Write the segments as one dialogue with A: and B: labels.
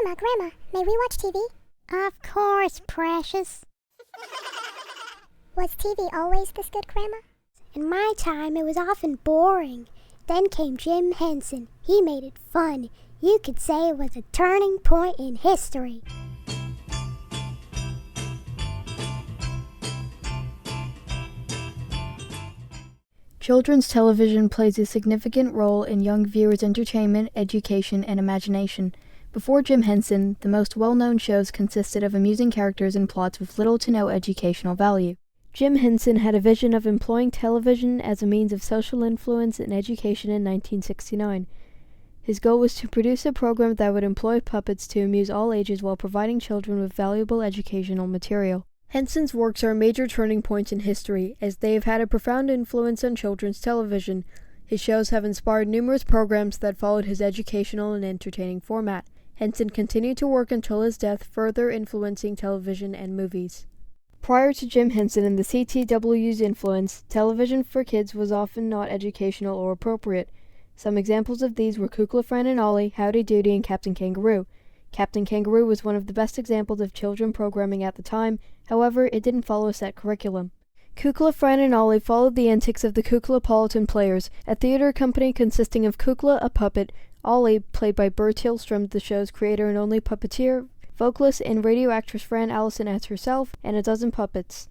A: Grandma, may we watch TV?
B: Of course, precious.
A: Was TV always this good, Grandma?
B: In my time, it was often boring. Then came Jim Henson. He made it fun. You could say it was a turning point in history.
C: Children's television plays a significant role in young viewers' entertainment, education, and imagination. Before Jim Henson, the most well-known shows consisted of amusing characters and plots with little to no educational value. Jim Henson had a vision of employing television as a means of social influence and education in 1969. His goal was to produce a program that would employ puppets to amuse all ages while providing children with valuable educational material. Henson's works are a major turning point in history, as they have had a profound influence on children's television. His shows have inspired numerous programs that followed his educational and entertaining format. Henson continued to work until his death, further influencing television and movies. Prior to Jim Henson and the CTW's influence, television for kids was often not educational or appropriate. Some examples of these were Kukla, Fran and Ollie, Howdy Doody, and Captain Kangaroo. Captain Kangaroo was one of the best examples of children programming at the time, however, it didn't follow a set curriculum. Kukla, Fran and Ollie followed the antics of the Kuklapolitan Players, a theater company consisting of Kukla, a puppet, Ollie, played by Bert Tillstrom, the show's creator and only puppeteer, vocalist and radio actress Fran Allison as herself, and a dozen puppets.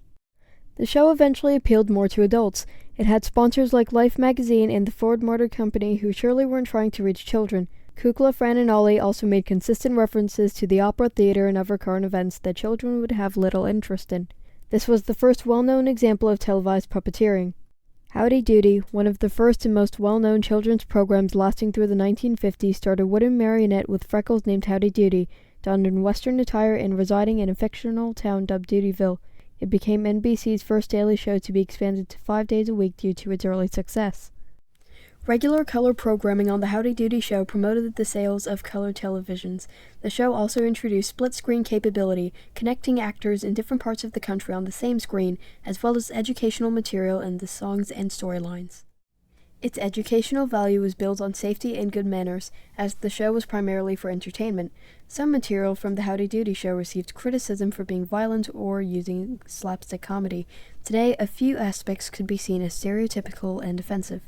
C: The show eventually appealed more to adults. It had sponsors like Life magazine and the Ford Motor Company, who surely weren't trying to reach children. Kukla, Fran and Ollie also made consistent references to the opera theater and other current events that children would have little interest in. This was the first well-known example of televised puppeteering. Howdy Doody, one of the first and most well-known children's programs lasting through the 1950s, starred a wooden marionette with freckles named Howdy Doody, donned in Western attire and residing in a fictional town dubbed Doodyville. It became NBC's first daily show to be expanded to 5 days a week due to its early success. Regular color programming on the Howdy Doody show promoted the sales of color televisions. The show also introduced split-screen capability, connecting actors in different parts of the country on the same screen, as well as educational material in the songs and storylines. Its educational value was built on safety and good manners, as the show was primarily for entertainment. Some material from the Howdy Doody show received criticism for being violent or using slapstick comedy. Today, a few aspects could be seen as stereotypical and offensive.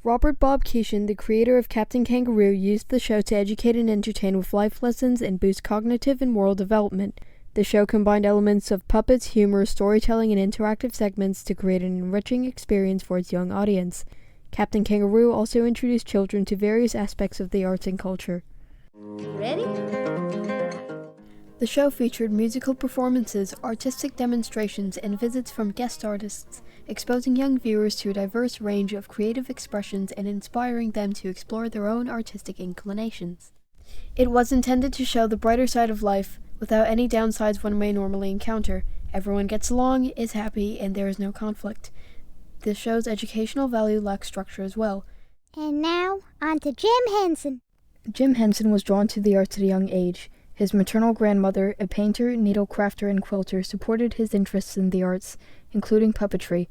C: Robert Bob Keeshan, the creator of Captain Kangaroo, used the show to educate and entertain with life lessons and boost cognitive and moral development. The show combined elements of puppets, humor, storytelling, and interactive segments to create an enriching experience for its young audience. Captain Kangaroo also introduced children to various aspects of the arts and culture.
D: Ready?
C: The show featured musical performances, artistic demonstrations, and visits from guest artists, exposing young viewers to a diverse range of creative expressions and inspiring them to explore their own artistic inclinations. It was intended to show the brighter side of life, without any downsides one may normally encounter. Everyone gets along, is happy, and there is no conflict. The show's educational value lacks structure as well.
B: And now, on to Jim Henson.
C: Jim Henson was drawn to the arts at a young age. His maternal grandmother, a painter, needlecrafter, and quilter, supported his interests in the arts, including puppetry.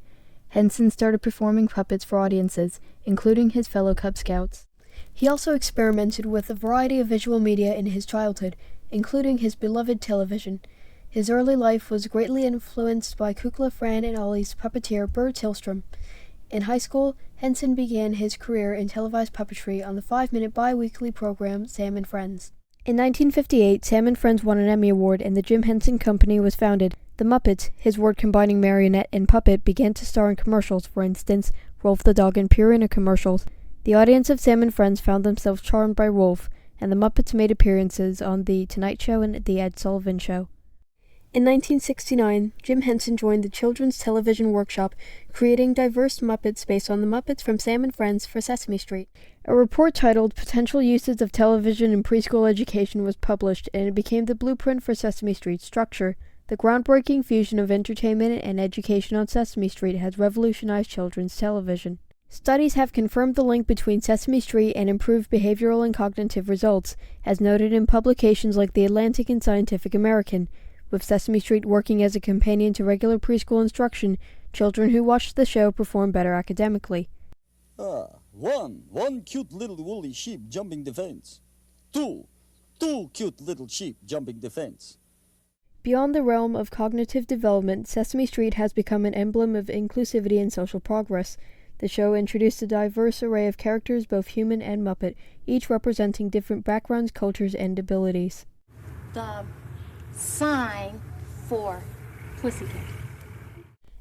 C: Henson started performing puppets for audiences, including his fellow Cub Scouts. He also experimented with a variety of visual media in his childhood, including his beloved television. His early life was greatly influenced by Kukla, Fran, and Ollie's puppeteer Bert Tillstrom. In high school, Henson began his career in televised puppetry on the 5-minute bi-weekly program Sam and Friends. In 1958, Sam and Friends won an Emmy Award and the Jim Henson Company was founded. The Muppets, his word combining marionette and puppet, began to star in commercials, for instance, Rolf the Dog and Purina commercials. The audience of Sam and Friends found themselves charmed by Rolf, and the Muppets made appearances on The Tonight Show and The Ed Sullivan Show. In 1969, Jim Henson joined the Children's Television Workshop, creating diverse Muppets based on the Muppets from Sam and Friends for Sesame Street. A report titled Potential Uses of Television in Preschool Education was published, and it became the blueprint for Sesame Street's structure. The groundbreaking fusion of entertainment and education on Sesame Street has revolutionized children's television. Studies have confirmed the link between Sesame Street and improved behavioral and cognitive results, as noted in publications like The Atlantic and Scientific American. With Sesame Street working as a companion to regular preschool instruction, children who watched the show perform better academically.
E: One cute little woolly sheep jumping the fence. 2,
D: Two cute little sheep jumping the fence.
C: Beyond the realm of cognitive development, Sesame Street has become an emblem of inclusivity and social progress. The show introduced a diverse array of characters, both human and Muppet, each representing different backgrounds, cultures, and abilities.
E: The sign for Pussycat.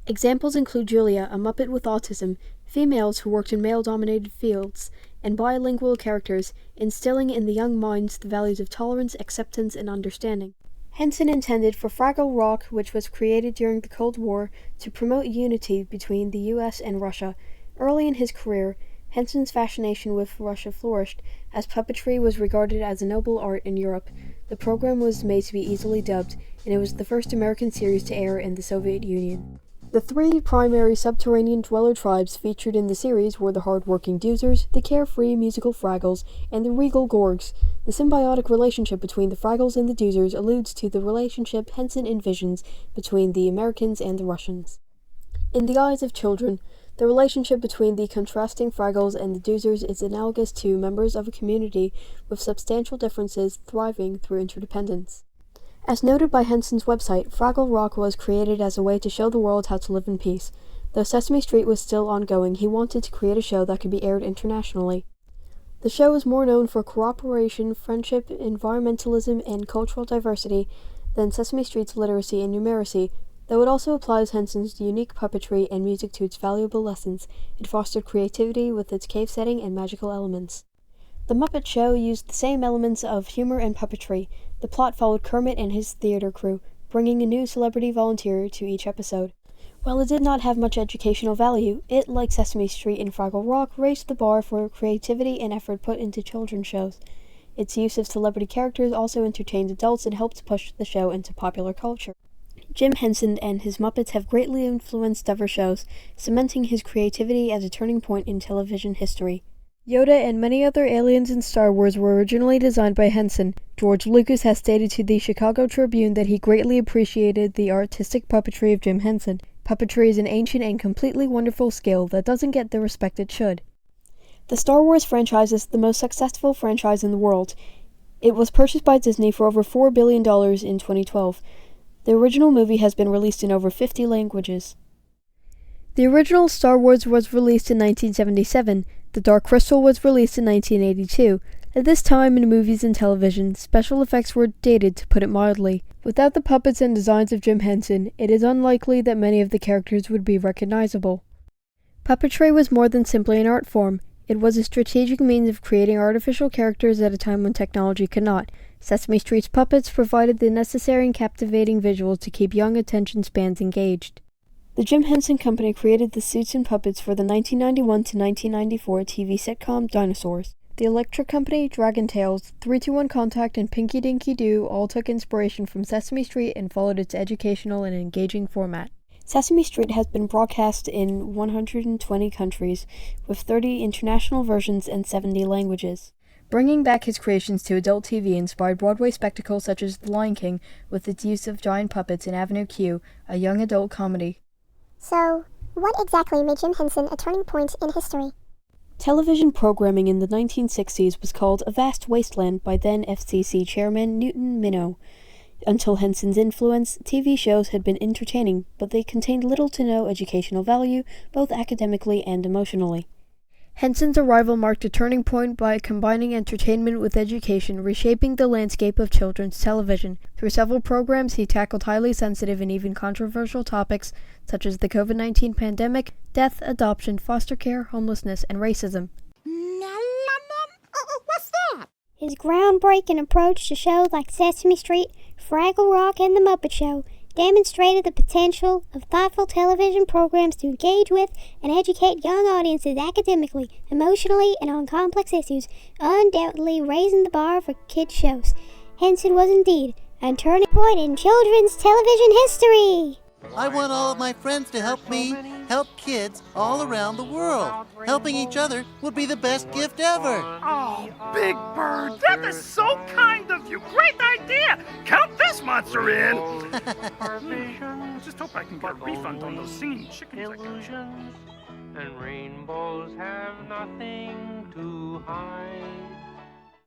C: Examples include Julia, a Muppet with autism, females who worked in male-dominated fields, and bilingual characters, instilling in the young minds the values of tolerance, acceptance, and understanding. Henson intended for Fraggle Rock, which was created during the Cold War, to promote unity between the U.S. and Russia. Early in his career, Henson's fascination with Russia flourished, as puppetry was regarded as a noble art in Europe. The program was made to be easily dubbed, and it was the first American series to air in the Soviet Union. The three primary subterranean dweller tribes featured in the series were the hard-working Doozers, the carefree musical Fraggles, and the regal Gorgs. The symbiotic relationship between the Fraggles and the Doozers alludes to the relationship Henson envisions between the Americans and the Russians. In the eyes of children, the relationship between the contrasting Fraggles and the Doozers is analogous to members of a community with substantial differences thriving through interdependence. As noted by Henson's website, Fraggle Rock was created as a way to show the world how to live in peace. Though Sesame Street was still ongoing, he wanted to create a show that could be aired internationally. The show is more known for cooperation, friendship, environmentalism, and cultural diversity than Sesame Street's literacy and numeracy. Though it also applies Henson's unique puppetry and music to its valuable lessons, it fostered creativity with its cave setting and magical elements. The Muppet Show used the same elements of humor and puppetry. The plot followed Kermit and his theater crew, bringing a new celebrity volunteer to each episode. While it did not have much educational value, it, like Sesame Street and Fraggle Rock, raised the bar for creativity and effort put into children's shows. Its use of celebrity characters also entertained adults and helped push the show into popular culture. Jim Henson and his Muppets have greatly influenced other shows, cementing his creativity as a turning point in television history. Yoda and many other aliens in Star Wars were originally designed by Henson. George Lucas has stated to the Chicago Tribune that he greatly appreciated the artistic puppetry of Jim Henson. Puppetry is an ancient and completely wonderful skill that doesn't get the respect it should. The Star Wars franchise is the most successful franchise in the world. It was purchased by Disney for over $4 billion in 2012. The original movie has been released in over 50 languages. The original Star Wars was released in 1977. The Dark Crystal was released in 1982. At this time in movies and television, special effects were dated, to put it mildly. Without the puppets and designs of Jim Henson, it is unlikely that many of the characters would be recognizable. Puppetry was more than simply an art form. It was a strategic means of creating artificial characters at a time when technology could not. Sesame Street's puppets provided the necessary and captivating visuals to keep young attention spans engaged. The Jim Henson Company created the suits and puppets for the 1991 to 1994 TV sitcom Dinosaurs. The Electric Company, Dragon Tales, 3-2-1 Contact, and Pinky Dinky Doo all took inspiration from Sesame Street and followed its educational and engaging format. Sesame Street has been broadcast in 120 countries, with 30 international versions and 70 languages. Bringing back his creations to adult TV inspired Broadway spectacles such as The Lion King, with its use of giant puppets in Avenue Q, a young adult comedy.
A: So, what exactly made Jim Henson a turning point in history?
C: Television programming in the 1960s was called a vast wasteland by then FCC Chairman Newton Minow. Until Henson's influence, TV shows had been entertaining, but they contained little to no educational value, both academically and emotionally. Henson's arrival marked a turning point by combining entertainment with education, reshaping the landscape of children's television. Through several programs, he tackled highly sensitive and even controversial topics such as the COVID-19 pandemic, death, adoption, foster care, homelessness, and racism.
B: What's that? His groundbreaking approach to shows like Sesame Street, Fraggle Rock, and The Muppet Show demonstrated the potential of thoughtful television programs to engage with and educate young audiences academically, emotionally, and on complex issues, undoubtedly raising the bar for kids' shows. Henson was indeed a turning point in children's television history.
F: I want all of my friends to help me help kids all around the world. Helping each other would be the best gift ever.
G: Oh, Big Bird, that is so kind of you. Great idea. Count this monster in. Just hope I can get a refund on those singing chickens.
H: Illusions and rainbows have nothing to hide.